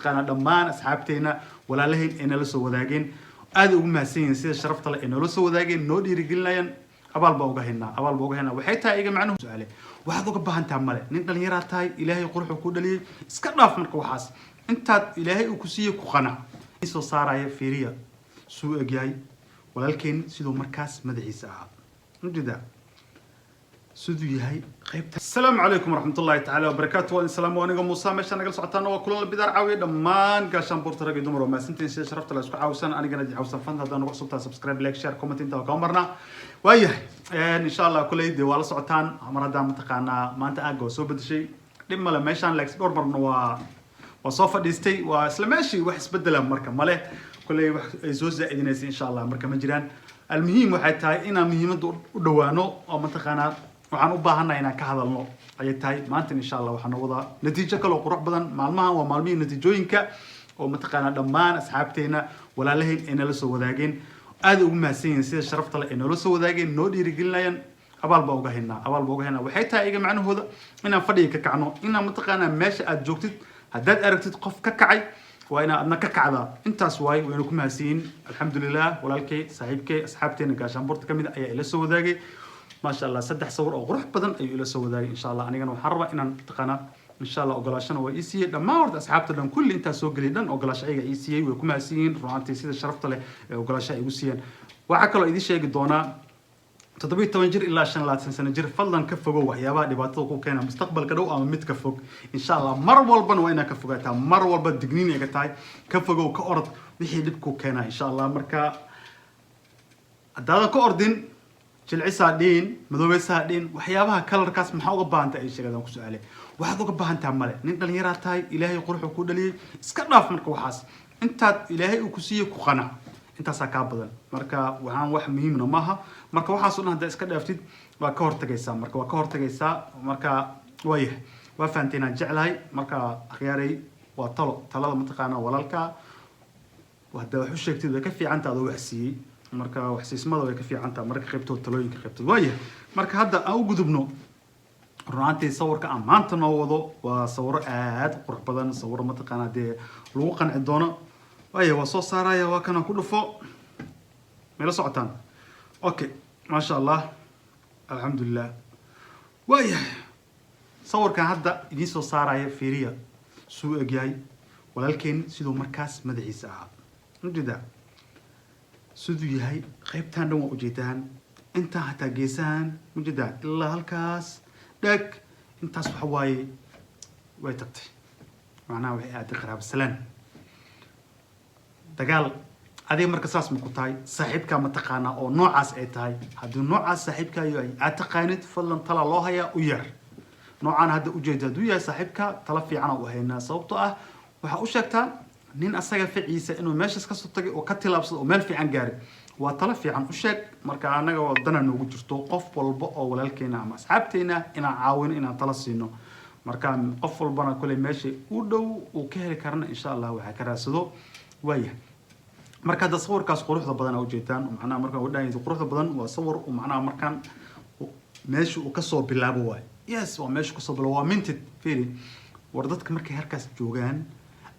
mataqaanaa dhammaan asxaabteena walaalahayn ee nala soo wadaageen aad ugu mahadsanyihiin sida sharafta leh ee nala soo wadaageen noo dhiirigelinayaan abaal baa uga haynaa waxay tahay iga macnuhu su'aale waxaad uga baahan tahay male nin dhalinyaro tahay ilaahay quruxu ku dhaliyay iska dhaaf marka waxaas intaad ilaahay uu ku siiyay ku qanac soo saaraya fiiriya suu egyahay walaalkeen sidoo markaas madaxiisa ahaa mujida sidoo yahay qaybta assalaamu calaykum waraxmatullaahi tacaala wabarakaatuh wa salaamu alaykum muusa meesha naga socotaan waa kulan bidaar caawiye dhammaan gaashaan buurta rag iyo dumar oo maasantiin sida sharafta la isku caawisan anigana di caawisan fanta haddaan ugu cusubtaa subscribe like share comment inta ka marna waayahay insha Allah kulay de waa la socotaan mar haddaan mataqaanaa maanta aaga soo bedeshay dhib male meeshaan like dhowr marna waa soo fadhiistay waa isla meeshii wax isbedela marka male kulay wax ay soo zaa'idinaysa insha Allah marka ma jiraan almuhiim waxay tahay inaan muhiimada u dhawaano oo mataqaanaa waxaan u baahanahay inaan ka hadalno ayay tahay maanta insha Allah waxaan wadaa natiijo kale oo qurux badan maalmahan waa maalmihii natiijooyinka oo mataqaanaa dhammaan asxaabteena walaalahayn ee nala soo wadaageen aad ugu mahadsanyihiin sida sharafta leh ee nala soo wadaageen noo dhiirigelinayaan abaal baa uga haynaa waxay tahay iga macnahooda inaan fadhiga ka kacno inaan mataqaanaa meesha aad joogtid haddaad aragtid qof ka kacay waa inaa adna ka kacdaa intaas waay waynu ku mahadsanyihiin alxamdulilah walaalkay saaxiibkay asxaabteena gaashaan buurta ka mid ayaa ila soo wadaagay maasha Allah saddex sawir oo qurux badan ayuu ila soo wadaagay insha Allah anigana waxaan rabaa inaan taqaana insha Allah ogolaashana waa ii siiyay dhammaan horta asxaabta dhan kulli inta soo galay dhan ogolaasho ayaga ii siiyay way ku mahadsanyihiin runaantii sida sharafta leh ee ogolaasho ay igu siiyeen waxa kale oo idin sheegi doonaa 17 jir ilaa 25 sano jir fadlan ka fogow waxyaabaha dhibaatada ku keena mustaqbalka dhow ama mid ka fog insha Allah mar walbana waa inaa ka fogaataa mar walba digniin ay ka tahay ka fogow ka orod wixii dhib ku keena insha Allah marka hadda ka ordin jilcisaa dhiin madoobaysaa dhiin waxyaabaha kalarkaas maxaa uga baahan tahay ay sheegadaan ku su'aale waxaad uga baahan tahay male nin dhalinyaro tahay ilaahay quruxu ku dhaliyay iska dhaaf marka waxaas intaad ilaahay uu ku siiyay ku qanac intaasaa kaa badan marka waxaan wax muhiimna maaha marka waxaas oo dhan haddaa iska dhaaftid waa ka hortagaysaa marka waayahay waa fahanteen aan jeclahay marka akhyaaray waa talada mataqaanaa walaalka hadda wax u sheegtid way ka fiican tahay adoo wax siiyey marka wax siismada way ka fiican tahay marka qaybtood talooyinka qaybtood waayahay marka hadda aan u gudubno runaantii sawirka aan maanta noo wado waa sawiro aad qurux badan sawiro mataqaanaa dee lagu qanci doono waayahay waa soo saaraya waa kana ku dhufo meela socotaan okay maasha Allah alxamdulilah waayahay sawirkan hadda idiin soo saaraya fiiriya suu egyahay walaalkeen sidoo markaas madaxiisa ahaa mujida sidoo yahay qaybtan dhan waa ujeedaan inta hataa geesahan mujida ilaa halkaas dhag intaas waxa waaye way tagtay macnaha waxay aaday qaraabo salaan dagaal adiga marka saas ma ku tahay saaxiibka ma taqaanaa oo noocaas ay tahay haddii noocaas saaxiibka yahay aad taqaanid fadlan tala loo hayaa u yar noocaan hadda ujeeda hadduu yahay saaxiibka tala fiican u haynaa sababtoo ah waxaa u sheegtaa nin asaga ficiisa inuu meeshaas ka soo tagay oo ka tilaabsado oo meel fiican gaaray waa tala fiican u sheeg marka anaga wadana noogu jirto qof walba oo walaalkeena ama asxaabteena inaan caawino inaan tala siino marka qof walbana kule meesha u dhow uu ka heli karana insha Allah waxa ka raadsado waayahay marka hadda sawirkaas quruxda badan oo jeedaan macnaha marka uu dhaayay quruxda badan waa sawir oo macnaha markan meesha uu ka soo bilaabo waay yes waa meesha ka soo bilaabo waa minted fiiri war dadka markay halkaas joogaan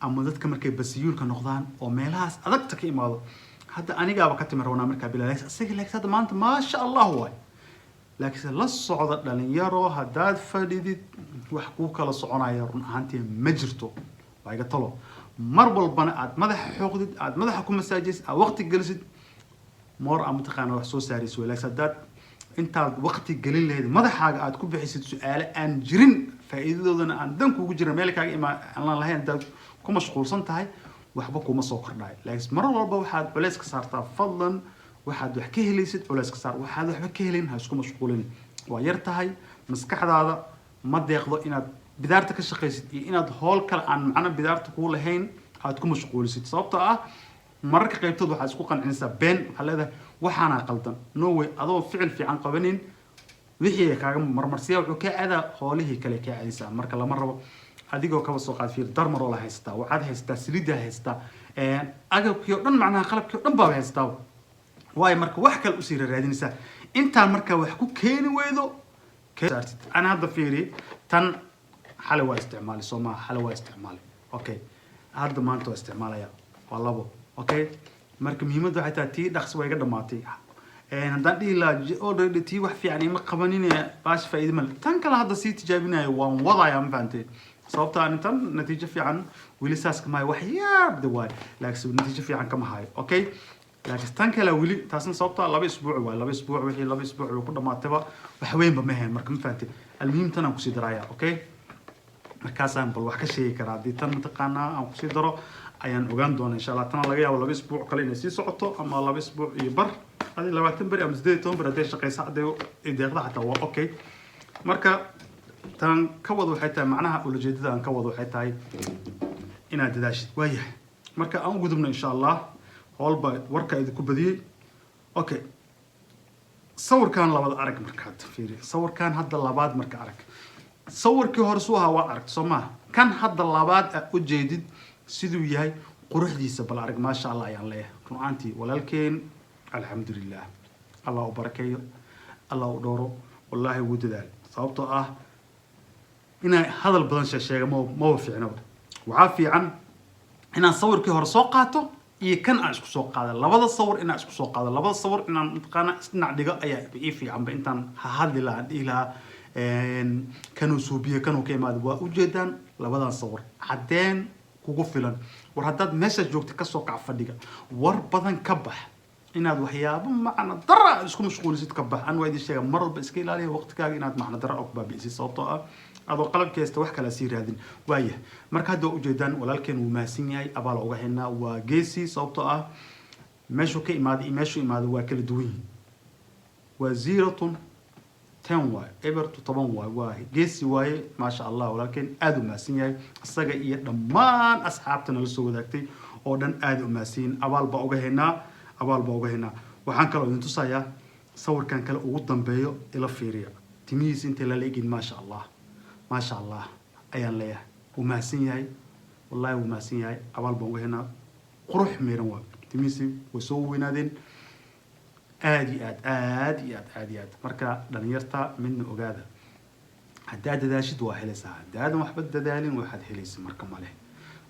ama dadka markay basiyuulka noqdaan oo meelahaas adagta ka imaado hadda anigaaba ka timir wana marka bilaalaysa asiga laakiin maanta ma sha Allah waay laakiin la socda dhalinyaro haddaad fadhidid wax ku kala soconaya run ahaantii ma jirto waa iga talo mar walbana aad madaxa xoogdid aad madaxa ku masaajis aad waqti gelisid moor ama taqaana wax soo saarayso laakiin haddaad intaad waqti gelin lahayd madaxaaga aad ku bixisid su'aalo aan jirin faa'iidadoodana aan dan kugu jirin meel kaaga aan lahayn haddaad ku mashquulsan tahay waxba kuma soo kordhaay laakiin mar walba waxaad culays ka saartaa fadlan waxaad wax ka helaysid culays ka saar waxaad waxba ka helin ha isku mashquulin waa yar tahay maskaxdaada ma deeqdo inaad bidaarta ka shaqaysid iyo inaad hool kale aan macna bidaarta ku lahayn aad ku mashquulisid sababtoo ah mararka qaybtood waxaad isku qancinaysaa been waxaad leedahay waxaana qaldan no way adoo ficil fiican qabanin wixii kaaga marmarsiya wuxuu ka aadaa hoolihii kale ka aadaysaa marka lama rabo adigoo kaba soo qaad fiir darmar oo la haystaa waxaad haystaa saliida haystaa agabkii oo dhan macnaha qalabkii oo dhan baa haystaa waay marka wax kale u sii raadinaysaa intaan marka wax ku keeni weydo ana hadda fiiri tan xalay waa isticmaali Soomaa xalay waa isticmaali okay hadda maanta waa isticmaalaya waa labo okay marka muhiimadda waxay tahay tii dhaqsi way iga dhamaatay haddaan dhihi lahaa already tii wax fiican ima qabanin baash faa'iido male tan kale hadda sii tijaabinayo waan wadaya ma fahantay sababta aan tan natiijo fiican weli saas kama hayo wax yaabda waay laakiin natiijo fiican kama hayo okay laakiin tan kale weli taasna sababta 2 isbuuc waay 2 isbuuc wixii 2 isbuuc ku dhamaatayba wax weynba ma hayn marka ma fahantay almuhiim tan aan ku sii daraya okay markaasaan bal wax ka sheegi karaa haddii tan mataqaanaa aan kusii daro ayaan ogaan doonaa insha allah tana laga yaabo 2 isbuuc kale inay sii socoto ama 2 isbuuc iyo bar هذه 20 beri ama 18 beri haday shaqeysa haday deeqda xataa waa okay marka tan ka wado waxay tahay macnaha ujeedada aan ka wado waxay tahay inaad dadaashid waayahay marka aan gudubno insha allah howlba warka idinku badiyay okay sawirkan labada arag markaad fiiri sawirkan hadda labaad marka arag sawirkii hore soo waa arag Soomaa kan hadda labaad u jeedid siduu yahay quruxdiisa bal arag ma sha Allah ayaan leeyahay runaantii walaalkeen alxamdulillah Allah u barakeeyo Allah u dhooro wallahi wuu dadaal sababtoo ah inay hadal badan sheega ma fiicno waxa fiican inaan sawirkii hore soo qaato iyo kan aan isku soo qaado labada sawir inaan isku soo qaado labada sawir inaan mataqaana isdhinac dhigo ayaa ii fiican ba intaan hadli lahaa dhiilaa kanuu suubiye kanuu ka imaado waa ujeedaan labadan sawir cadeen kugu filan war haddaad meesha joogto ka soo kac fadhiga war badan ka bax inaad waxyaabo macna dara isku mashquulisid ka bax aan waa idin sheega mar walba iska ilaaliya waqtigaaga inaad macna dara oo baabiisi sababtoo ah adoo qalabkeesta wax kala sii raadin waaya marka hadda ujeedaan walaalkeen uu maasin yahay abaal uga haynaa waa geesi sababtoo ah meeshu ka imaaday meeshu imaaday waa kala duwan waa 0 10 waay ever to 10 waay waa geesi waaye ma sha Allah walaalkeen aad u maasin yahay asaga iyo dhammaan asxaabtana la soo wadaagtay oo dhan aad u maasin abaal ba uga haynaa waxaan kale idin tusayaa sawirkan kale ugu dambeeyo ila fiiriya timihiisa inta la leegin ma sha Allah ayaan leeyahay uu maasin yahay wallahi uu maasin yahay abaal baan uga haynaa qurux meeran waa timihiisa way soo weynaadeen aad marka dhalinyarta midna ogaada haddaad dadaashid waa helaysaa haddaadan waxba dadaalin waxaad helaysaa marka male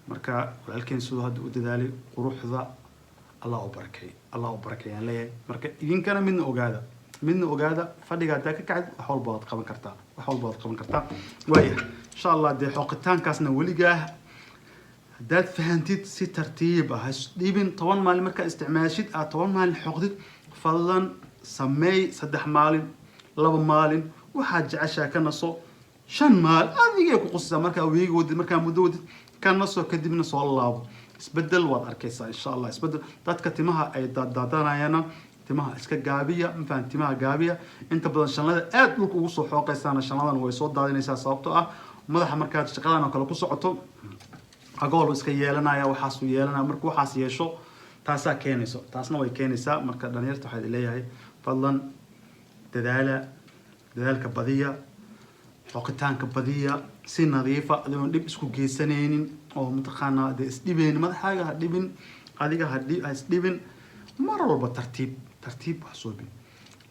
marka walaalkeen sidoo hadda u dadaalay quruxda الله أبارك يعني ليه مركب إذا كان من أوجادا فدي قاعد كعد حول بعض قبل كرتا ويا إن شاء الله ده حقتان كاسنا ولجاه دات فهمتيت سي ترتيب هاش ديبن طوال مال المركز استعماشيت طوال مال الحقدت فضلا سمي صدح مال لب مال وحاج عشاء كان نصو شن مال هذه يكون قصة مركز ويجي ود مركز مدود كان نصو كدب نصو الله isbedel waad arkaysaa insha Allah isbedel dadka timaha ay daadanaayana timaha iska gaabiya ma fahant timaha gaabiya inta badan shanlada aad dhulka ugu soo xooqaysaana shanladan way soo daadinaysaa sababtoo ah madaxa markaad shaqadan oo kale ku socoto agool iska yeelanaya waxaas uu yeelanaya markuu waxaas yeesho taasaa keenayso taasna way keenaysaa marka dhalinyarta waxay leeyahay fadlan dadaalka badiya xoqitaanka badiya si nadiifa adoon dib isku geysanaynin oo mutaqaana de isdibeen madaxaaga ha dhibin adiga ha isdibin mar walba tartiib wax soo bin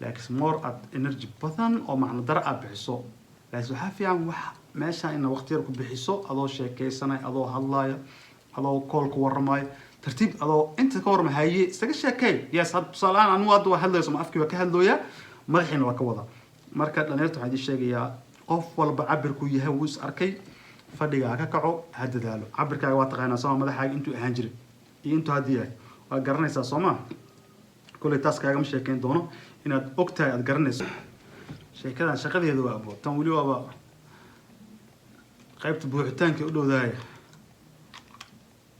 laakiin more at energy badan oo macna dara aad bixiso laakiin waxa fiican wax meesha in waqti yar ku bixiso adoo sheekeysanay adoo hadlaaya adoo call ku waramaay tartiib adoo inta ka warmahaye isaga sheekay yes had salaan anu wada hadlayso ma afkiiba ka hadlooya madaxiina waa ka wada marka dhalinyartu waxay sheegayaa qof walba cabirku yahay wuu is arkay fadhiga ka kaco hadadaalo cabirkaaga waa taqaanaa soo madaxaaga intuu ahaan jiray iyo intuu hadii yahay waa garanaysaa Soomaa kulay taas kaaga ma sheekeyn doono inaad ogtahay aad garanayso sheekadan shaqadeedu waa abo tan wali waaba qaybta buuxitaanka u dhowdahay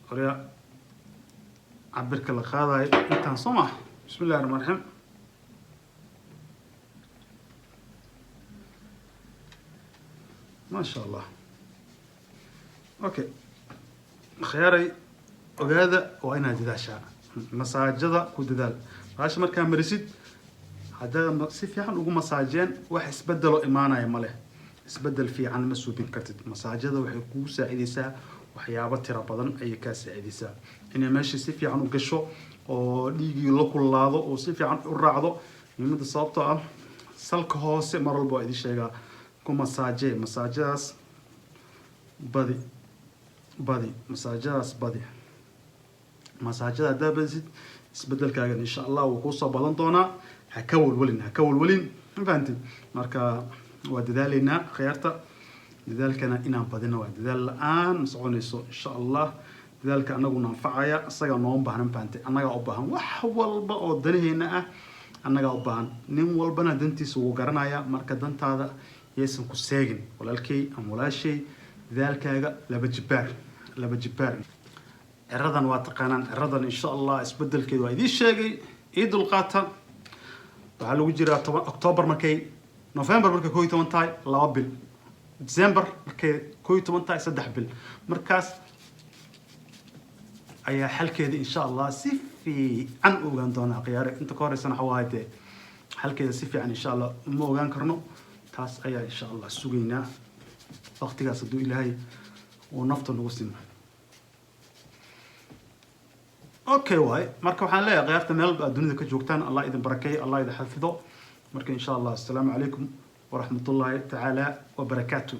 qoriya cabirka la qaadayo intaan Soomaa bismillaahir rahmaanir rahiim ما شاء الله اوكي خياري وهذا وانا دداشا مساجده كددال باش marka marisid hada si fiican ugu masaajeen wax isbedelo imaanaya male isbedel fiican ma suubin kartid masaajada waxay ku saacideysaa waxyaabo tira badan ay ka saacideysaa in meesha si fiican u gasho oo dhiigii la kulaado oo si fiican u raacdo nimada sababtoo ah salka hoose mar walba idin sheegaa ku masaajadas badi بدي مساجداس بدي مساجد دابزد isbedelkaagan insha Allah wuu ku soo badan doonaa ha ka walwalin fahantin marka waa dadaalina khayarta dadaalkana inaan badino waa dadaal aan soconayso insha Allah dadaalka anagu naanfacaya asaga noo baahan fahantin anaga u baahan wax walba oo danaheena ah anaga u baahan nin walbana dantiisa uu garanaya marka dantaada yeesan ku seegin walaalkay ama walaashay dadaalkaaga laba jibaar عرضاً واتقاناً عرضاً إن شاء الله اسبدل كده وإذا الشيء عيد القاطع وعلى وجرة أكتوبر مكي نوفمبر مكي كوي 18 لابل ديسمبر مكي كوي 18 سدح بل مركز أي حل كده إن شاء الله سيفي عن أوغان دونا قياري أنت كوري سنة حوايدي حل كده سيفي عن إن شاء الله مو أوغان كرنو تاس أي إن شاء الله سوقينا وقتها صدو إلهي ونفط نوسين اوكي واي marka waxaan leeyahay qaybta meel dunida ka joogtaan Allah idin barakeeyo Allah idin xafido marka insha Allah assalamu alaykum wa rahmatullahi ta'ala wa barakatuh